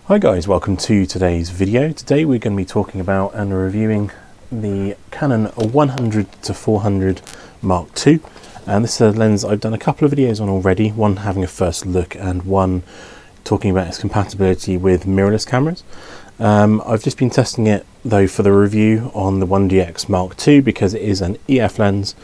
Hi guys, welcome to today's video. Today we're going to be talking about and reviewing the Canon 100 to 400 Mark II, and this is a lens I've done a couple of videos on already, one having a first look and one talking about its compatibility with mirrorless cameras. I've just been testing it though for the review on the 1DX Mark II because it is an EF lens,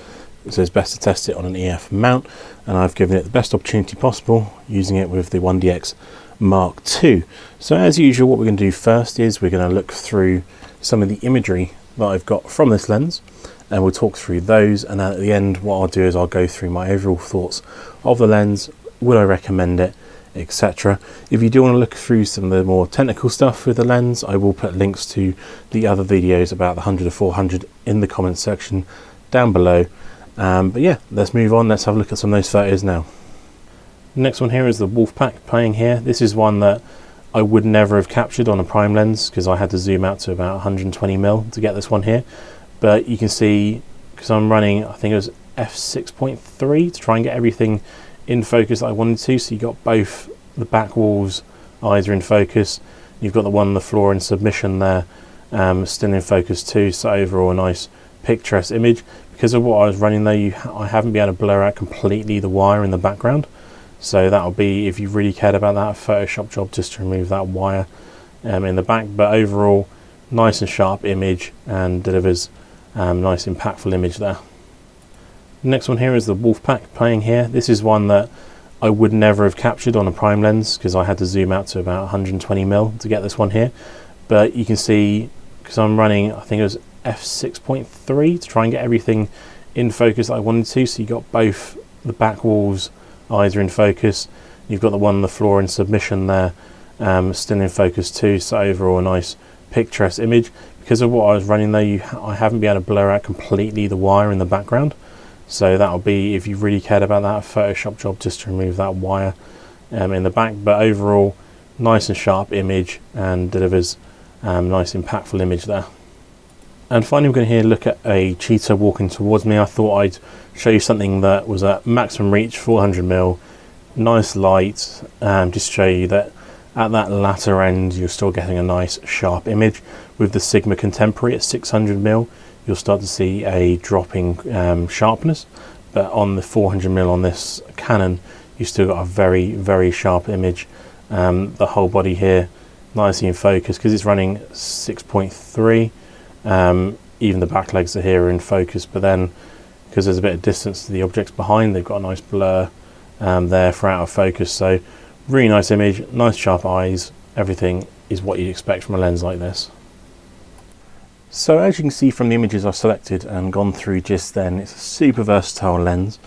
so it's best to test it on an EF mount, and I've given it the best opportunity possible using it with the 1DX Mark II. So as usual, what we're going to do first is we're going to look through some of the imagery that I've got from this lens, and we'll talk through those, and at the end what I'll do is I'll go through my overall thoughts of the lens, would I recommend it, etc. If you do want to look through some of the more technical stuff with the lens, I will put links to the other videos about the 100 to 400 in the comments section down below. But yeah, let's move on, let's have a look at some of those photos now. Next one here is the Wolfpack playing here. This is one that I would never have captured on a prime lens because I had to zoom out to about 120mm to get this one here. But you can see, because I'm running, I think it was f6.3 to try and get everything in focus that I wanted to. So you got both the back walls, eyes are in focus. You've got the one on the floor in submission there, still in focus too. So overall a nice picturesque image. Because of what I was running though, I haven't been able to blur out completely the wire in the background. So that'll be, if you really cared about that, a Photoshop job just to remove that wire in the back. But overall, nice and sharp image and delivers nice impactful image there. Next one here is the Wolfpack playing here. This is one that I would never have captured on a prime lens because I had to zoom out to about 120mm to get this one here. But you can see, because I'm running, I think it was f6.3 to try and get everything in focus that I wanted to. So you got both the back walls, eyes are in focus. You've got the one on the floor in submission there, still in focus too. So overall a nice picturesque image. Because of what I was running though, I haven't been able to blur out completely the wire in the background. So that'll be, if you really cared about that, a Photoshop job just to remove that wire in the back. But overall, nice and sharp image and delivers nice impactful image there. And finally, we're going to here look at a cheetah walking towards me. I thought I'd show you something that was at maximum reach, 400mm, nice light, just to show you that at that latter end you're still getting a nice sharp image. With the Sigma Contemporary at 600mm, you'll start to see a dropping sharpness, but on the 400mm on this Canon, you've still got a very, very sharp image. The whole body here nicely in focus because it's running 6.3. Even the back legs are here in focus, but then because there's a bit of distance to the objects behind, they've got a nice blur there for out of focus. So really nice image, nice sharp eyes, everything is what you'd expect from a lens like this. So as you can see from the images I've selected and gone through just then, it's a super versatile lens.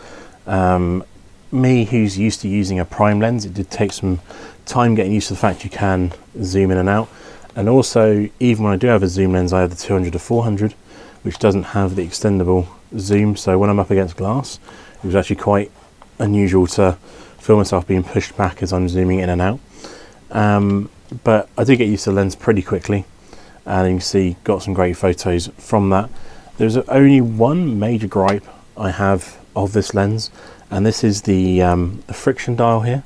Me, who's used to using a prime lens, it did take some time getting used to the fact you can zoom in and out. And also, even when I do have a zoom lens, I have the 200 to 400, which doesn't have the extendable zoom. So when I'm up against glass, it was actually quite unusual to feel myself being pushed back as I'm zooming in and out. But I did get used to the lens pretty quickly, and you can see got some great photos from that. There's only one major gripe I have of this lens, and this is the friction dial here.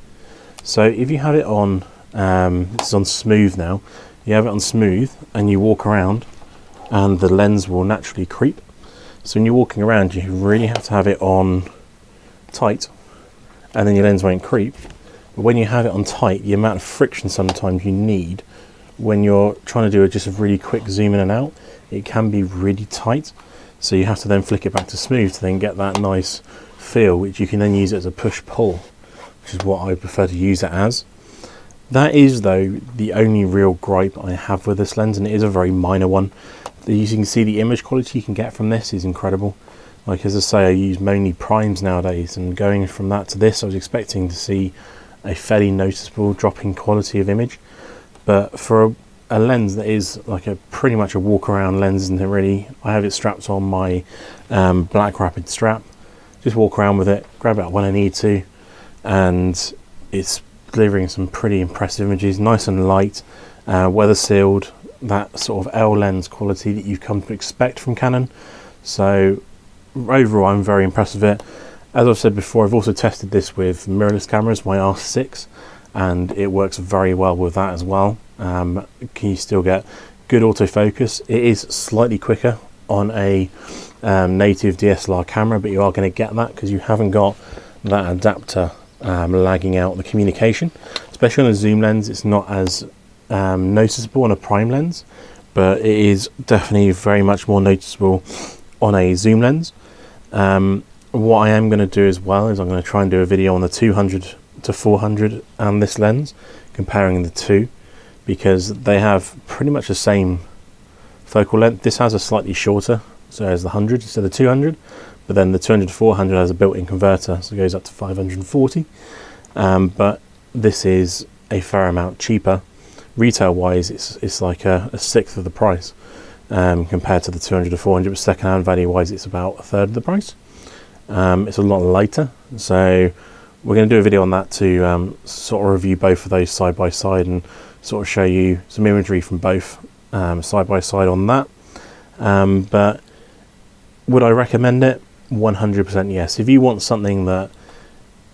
So if you have it on, this is on smooth now. You have it on smooth and you walk around and the lens will naturally creep. So when you're walking around, you really have to have it on tight and then your lens won't creep. But when you have it on tight, the amount of friction sometimes you need when you're trying to do just a really quick zoom in and out, it can be really tight. So you have to then flick it back to smooth to then get that nice feel, which you can then use it as a push-pull, which is what I prefer to use it as. That is, though, the only real gripe I have with this lens, and it is a very minor one. As you can see, the image quality you can get from this is incredible. Like, as I say, I use mainly primes nowadays, and going from that to this, I was expecting to see a fairly noticeable drop in quality of image. But for a lens that is like pretty much a walk-around lens, isn't it really? I have it strapped on my Black Rapid strap. Just walk around with it, grab it when I need to, and it's delivering some pretty impressive images, nice and light, weather sealed, that sort of L lens quality that you've come to expect from Canon. So overall I'm very impressed with it. As I've said before, I've also tested this with mirrorless cameras, my R6, and it works very well with that as well. Can you still get good autofocus? It is slightly quicker on a native DSLR camera, but you are going to get that because you haven't got that adapter lagging out the communication. Especially on a zoom lens, it's not as noticeable on a prime lens, but it is definitely very much more noticeable on a zoom lens. What I am going to do as well is I'm going to try and do a video on the 200 to 400 and this lens, comparing the two, because they have pretty much the same focal length. This has a slightly shorter, so as the 100 instead of 200, but then the 200 to 400 has a built-in converter, so it goes up to 540. But this is a fair amount cheaper. Retail wise, it's like a sixth of the price compared to the 200 to 400, but second hand value wise it's about a third of the price. It's a lot lighter, so we're going to do a video on that to sort of review both of those side by side and sort of show you some imagery from both side by side on that. But would I recommend it? 100% yes. If you want something that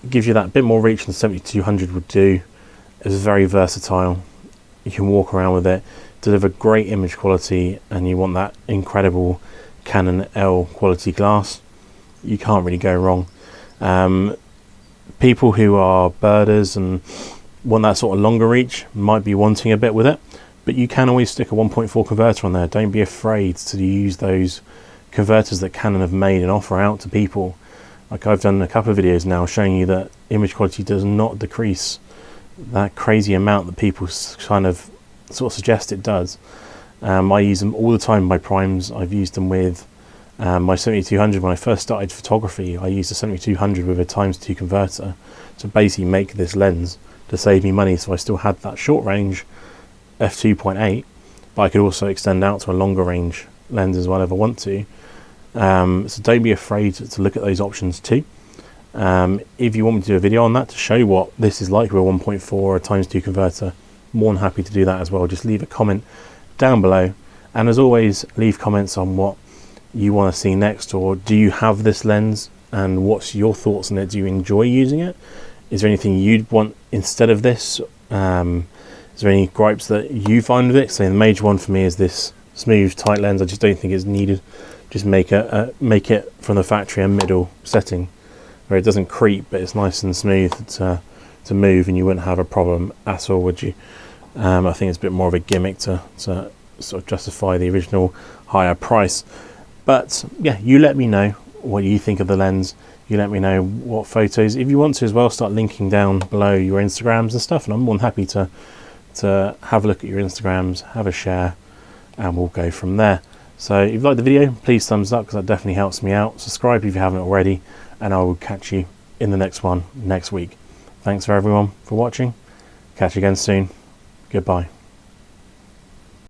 gives you that bit more reach than 7200 would do, it's very versatile, you can walk around with it, deliver great image quality, and you want that incredible Canon L quality glass, you can't really go wrong. People who are birders and want that sort of longer reach might be wanting a bit with it, but you can always stick a 1.4 converter on there. Don't be afraid to use those converters that Canon have made and offer out to people. Like I've done a couple of videos now showing you that image quality does not decrease that crazy amount that people kind of sort of suggest it does. I use them all the time in my primes. I've used them with my 7200. When I first started photography, I used a 7200 with a ×2 converter to basically make this lens to save me money, so I still had that short range f2.8, but I could also extend out to a longer range lens as well if I want to. So don't be afraid to look at those options too. If you want me to do a video on that to show what this is like with a 1.4 or a ×2 converter, more than happy to do that as well. Just leave a comment down below, and as always, leave comments on what you want to see next, or do you have this lens and what's your thoughts on it? Do you enjoy using it? Is there anything you'd want instead of this? Is there any gripes that you find with it? So the major one for me is this smooth tight lens. I just don't think it's needed. Just make it from the factory a middle setting where it doesn't creep, but it's nice and smooth to move, and you wouldn't have a problem at all, would you? I think it's a bit more of a gimmick to sort of justify the original higher price. But yeah, you let me know what you think of the lens. You let me know what photos, if you want to as well, start linking down below your Instagrams and stuff, and I'm more than happy to have a look at your Instagrams, have a share, and we'll go from there. So if you like the video, please thumbs up, because that definitely helps me out. Subscribe if you haven't already, and I will catch you in the next one next week. Thanks for everyone for watching. Catch you again soon. Goodbye.